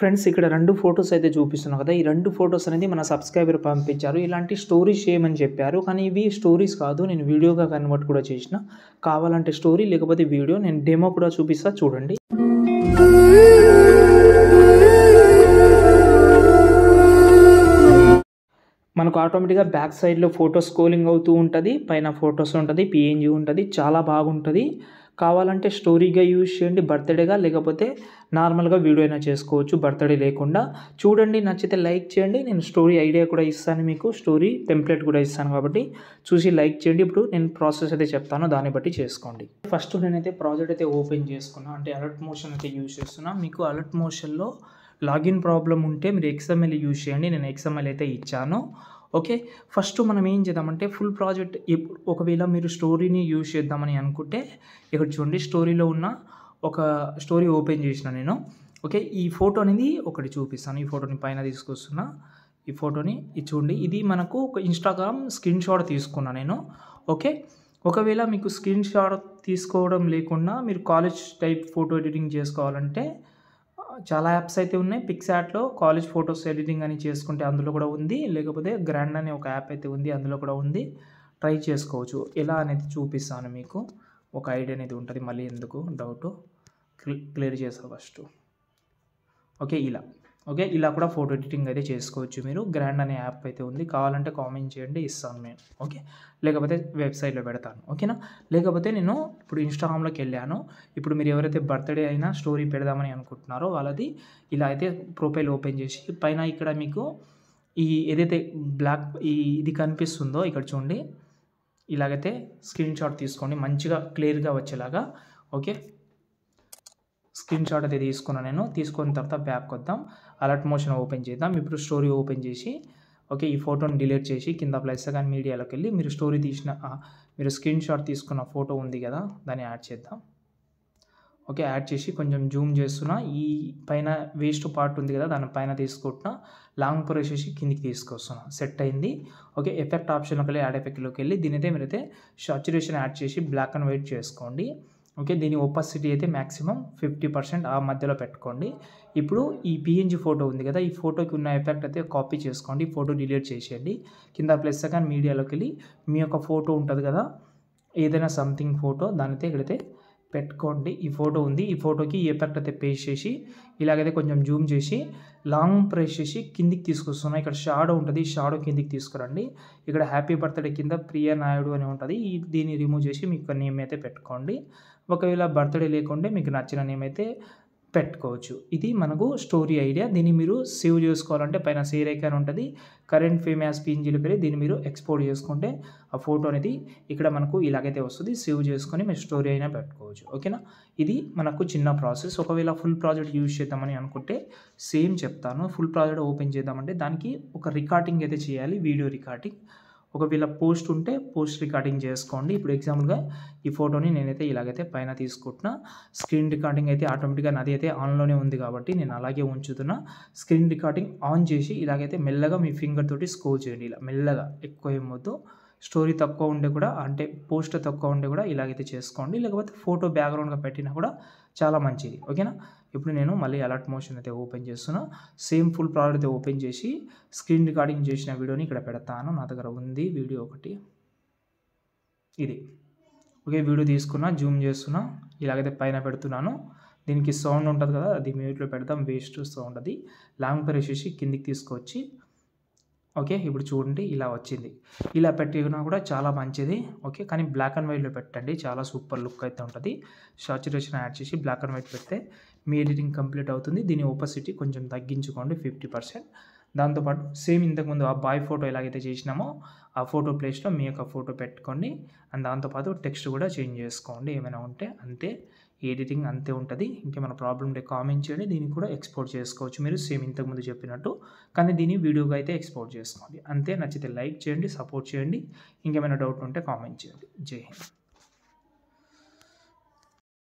Friends ఇక్కడ 2 photos అయితే చూపిస్తున్నా కదా! ఈ 2 ఫోటోస్ అనేది మన సబ్‌స్క్రైబర్ పంపించారు. ఇలాంటి స్టోరీస్ చేయమని చెప్పారు. కానీ ఇవి స్టోరీస్ కాదు. నేను వీడియోగా కన్వర్ట్ కూడా చేసిన. కావాలంటే స్టోరీ లేకపోతే వీడియో నేను డెమో కూడా చూపిస్తా చూడండి. మనకు ఆటోమేటిక్‌గా బ్యాక్ సైడ్‌లో ఫోటో స్క్రోలింగ్ అవుతూ ఉంటది. పైన ఫోటోస్ ఉంటది. పీఎన్‌జీ ఉంటది. చాలా బాగుంటది. కావాలంటే స్టోరీగా యూజ్ చేయండి బర్త్‌డేగా లేకపోతే నార్మల్‌గా వీడియో అయినా చేసుకోవచ్చు బర్త్‌డే లేకుండా. చూడండి నచ్చితే లైక్ చేయండి. నేను స్టోరీ ఐడియా కూడా ఇస్తాను మీకు. స్టోరీ టెంప్లేట్ కూడా ఇస్తాను కాబట్టి చూసి లైక్ చేయండి. ఇప్పుడు నేను ప్రాసెస్ అయితే చెప్తాను దాన్ని బట్టి చేసుకోండి. ఫస్ట్ నేనైతే ప్రాజెక్ట్ అయితే ఓపెన్ చేసుకున్నా. అంటే అలర్ట్ మోషన్ అయితే యూజ్ చేస్తున్నా. మీకు అలర్ట్ మోషన్‌లో లాగిన్ ప్రాబ్లమ్ ఉంటే మీరు ఎక్స్ఎంఎల్ యూజ్ చేయండి. నేను ఎక్స్ఎంఎల్ అయితే ఇచ్చాను. ఓకే. ఫస్ట్ మనం ఏం చేద్దామంటే ఫుల్ ప్రాజెక్ట్ ఒకవేళ మీరు స్టోరీని యూజ్ చేద్దామని అనుకుంటే ఇక్కడ చూడండి స్టోరీలో ఉన్న ఒక స్టోరీ ఓపెన్ చేసిన నేను. ఓకే. ఈ ఫోటో అనేది ఒకటి చూపిస్తాను. ఈ ఫోటోని పైన తీసుకొస్తున్నా. ఈ ఫోటోని ఇది చూడండి. ఇది మనకు ఒక ఇన్‌స్టాగ్రామ్ స్క్రీన్ షాట్ తీసుకున్నా నేను. ఓకే. ఒకవేళ మీకు స్క్రీన్ షాట్ తీసుకోవడం లేకుండా మీరు కాలేజ్ టైప్ ఫోటో ఎడిటింగ్ చేసుకోవాలంటే చాలా యాప్స్ అయితే ఉన్నాయి. పిక్సార్ట్‌లో కాలేజ్ ఫోటోస్ ఎడిటింగ్ అని చేసుకుంటే అందులో కూడా ఉంది. లేకపోతే గ్రాండ్ అనే ఒక యాప్ అయితే ఉంది. అందులో కూడా ఉంది. ట్రై చేసుకోవచ్చు. ఎలా అనేది చూపిస్తాను మీకు. ఒక ఐడియా అనేది ఉంటది. మళ్ళీ ఎందుకు డౌటు క్లియర్ చేస్తా ఫస్ట్. ఓకే. ఇలా. ఓకే. ఇలా కూడా ఫోటో ఎడిటింగ్ అయితే చేసుకోవచ్చు మీరు. గ్రాండ్ అనే యాప్ అయితే ఉంది. కావాలంటే కామెంట్ చేయండి ఇస్తాను నేను. ఓకే. లేకపోతే వెబ్‌సైట్‌లో పెడతాను. ఓకేనా. లేకపోతే నేను ఇప్పుడు ఇన్‌స్టాగ్రామ్‌లోకి వెళ్ళాను. ఇప్పుడు మీరు ఎవరైతే బర్త్‌డే అయినా స్టోరీ పెడదామని అనుకుంటున్నారో వాళ్ళది ఇలా అయితే ప్రొఫైల్ ఓపెన్ చేసి పైన ఇక్కడ మీకు ఏదైతే బ్లాక్ ఇది కనిపిస్తుందో ఇక్కడ చూడండి. ఇలాగైతే స్క్రీన్ షాట్ తీసుకోండి. మంచిగా క్లియర్‌గా వచ్చేలాగా. ఓకే. స్క్రీన్ షాట్ అయితే తీసుకున్నా నేను. తీసుకున్న తర్వాత బ్యాక్ వద్దాం. అలర్ట్ మోషన్ ఓపెన్ చేద్దాం. ఇప్పుడు స్టోరీ ఓపెన్ చేసి ఓకే. ఈ ఫోటోని డిలీట్ చేసి కింద ప్లస్ ఐకాన్ మీడియాలోకి వెళ్ళి మీరు స్టోరీ తీసిన మీరు స్క్రీన్ షాట్ తీసుకున్న ఫోటో ఉంది కదా! దాన్ని యాడ్ చేద్దాం. ఓకే. యాడ్ చేసి కొంచెం జూమ్ చేస్తున్నా. ఈ పైన వేస్ట్ పార్ట్ ఉంది కదా! దాని పైన తీసుకుంటున్నా. లాంగ్ ప్రెస్ చేసి కిందికి తీసుకొస్తున్నా. సెట్ అయింది. ఓకే. ఎఫెక్ట్ ఆప్షన్‌లోకి వెళ్ళి యాడ్ ఎఫెక్ట్‌లోకి వెళ్ళి దీనైతే మీరైతే సాచురేషన్ యాడ్ చేసి బ్లాక్ అండ్ వైట్ చేసుకోండి. ఓకే. దీని ఒపాసిటీ అయితే మాక్సిమం 50% ఆ మధ్యలో పెట్టుకోండి. ఇప్పుడు ఈ పీఎన్‌జీ ఫోటో ఉంది కదా! ఈ ఫోటోకి ఉన్న ఎఫెక్ట్ అయితే కాపీ చేసుకోండి. ఫోటో డిలీట్ చేసేయండి. కింద ప్లస్ ఐకాన్ మీడియాలోకి వెళ్ళి మీ యొక్క ఫోటో ఉంటది కదా! ఏదైనా సంథింగ్ ఫోటో దాన్నైతే ఇక్కడైతే పెట్టుకోండి. ఈ ఫోటో ఉంది. ఈ ఫోటోకి ఈ ఎఫెక్ట్ అయితే పేస్ట్ చేసి ఇలాగైతే కొంచెం జూమ్ చేసి లాంగ్ ప్రెస్ చేసి కిందికి తీసుకొస్తున్నా. ఇక్కడ షాడో ఉంటది. షాడో కిందికి తీసుకురండి. ఇక్కడ హ్యాపీ బర్త్‌డే కింద ప్రియ నాయుడు అని ఉంటది. దీన్ని రిమూవ్ చేసి మీకు నేమ్ అయితే పెట్టుకోండి. ఒకవేళ బర్త్‌డే లేకుంటే మీకు నచ్చిన నేమ్ అయితే పెట్టుకోవచ్చు. ఇది మనకు స్టోరీ ఐడియా. దీన్ని మీరు సేవ్ చేసుకోవాలంటే పైన షేర్ ఐకాన్ ఉంటది. కరెంట్ ఫేమ్ యాస్ పీఎన్‌జీలోకి వెళ్ళి దీన్ని మీరు ఎక్స్‌పోర్ట్ చేసుకుంటే ఆ ఫోటో అనేది ఇక్కడ మనకు ఇలాగైతే వస్తది. సేవ్ చేసుకొని మీరు స్టోరీ అయినా పెట్టుకోవచ్చు. ఓకేనా. ఇది మనకు చిన్న ప్రాసెస్. ఒకవేళ ఫుల్ ప్రాజెక్ట్ యూజ్ చేద్దామని అనుకుంటే సేమ్ చెప్తాను. ఫుల్ ప్రాజెక్ట్ ఓపెన్ చేద్దామంటే దానికి ఒక రికార్డింగ్ అయితే చేయాలి. Video recording. ఒకవేళ పోస్ట్ ఉంటే పోస్ట్ రికార్డింగ్ చేసుకోండి. ఇప్పుడు ఎగ్జాంపుల్‌గా ఈ ఫోటోని నేనైతే ఇలాగైతే పైన తీసుకుంటున్నా. స్క్రీన్ రికార్డింగ్ అయితే ఆటోమేటిక్‌గా నాది అయితే ఆన్‌లోనే ఉంది కాబట్టి నేను అలాగే ఉంచుతున్నా. స్క్రీన్ రికార్డింగ్ ఆన్ చేసి ఇలాగైతే మెల్లగా మీ ఫింగర్ తోటి స్క్రోల్ చేయండి. ఇలా మెల్లగా ఎక్కువ ఏం వద్దు. స్టోరీ తక్కువ ఉండే కూడా అంటే పోస్ట్ తక్కువ ఉండే కూడా ఇలాగైతే చేసుకోండి. లేకపోతే ఫోటో బ్యాక్‌గ్రౌండ్‌గా పెట్టినా కూడా చాలా మంచిది. ఓకేనా. ఇప్పుడు నేను మళ్ళీ అలర్ట్ మోషన్ అయితే ఓపెన్ చేస్తున్నా. సేమ్ ఫుల్ ప్రాజెక్ట్ అయితే ఓపెన్ చేసి స్క్రీన్ రికార్డింగ్ చేసిన వీడియోని ఇక్కడ పెడతాను. నా దగ్గర ఉంది వీడియో ఒకటి. ఇది. ఓకే. వీడియో తీసుకున్నా. జూమ్ చేస్తున్నా. ఇలాగైతే పైన పెడుతున్నాను. దీనికి సౌండ్ ఉంటది కదా! అది మ్యూట్‌లో పెడదాం. వేస్ట్ సౌండ్ అది. లాంగ్ ప్రెస్ చేసి కిందికి తీసుకొచ్చి ఓకే. ఇప్పుడు చూడండి ఇలా వచ్చింది. ఇలా పెట్టినా కూడా చాలా మంచిది. ఓకే. కానీ బ్లాక్ అండ్ వైట్‌లో పెట్టండి. చాలా సూపర్ లుక్ అయితే ఉంటది. సాచురేషన్ యాడ్ చేసి బ్లాక్ అండ్ వైట్ పెడితే మీ ఎడిటింగ్ కంప్లీట్ అవుతుంది. దీని ఒపాసిటీ కొంచెం తగ్గించుకోండి 50%. దాంతో పాటు సేమ్ ఇంతకుముందు ఆ బాయ్ ఫోటో ఎలాగైతే చేసినామో ఆ ఫోటో ప్లేస్‌లో మీ యొక్క ఫోటో పెట్టుకోండి. అండ్ దాంతో పాటు టెక్స్ట్ కూడా చేంజ్ చేసుకోండి. ఏమైనా ఉంటే అంతే. ఎడిటింగ్ అంతే ఉంటది. ఇంకేమైనా ప్రాబ్లమ్ ఉంటే కామెంట్ చేయండి. దీన్ని కూడా ఎక్స్‌పోర్ట్ చేసుకోవచ్చు మీరు సేమ్ ఇంతకుముందు చెప్పినట్టు. కానీ దీన్ని వీడియోగా అయితే ఎక్స్‌పోర్ట్ చేసుకోండి. అంతే. నచ్చితే లైక్ చేయండి, సపోర్ట్ చేయండి. ఇంకేమైనా డౌట్ ఉంటే కామెంట్ చేయండి. జై హింద్.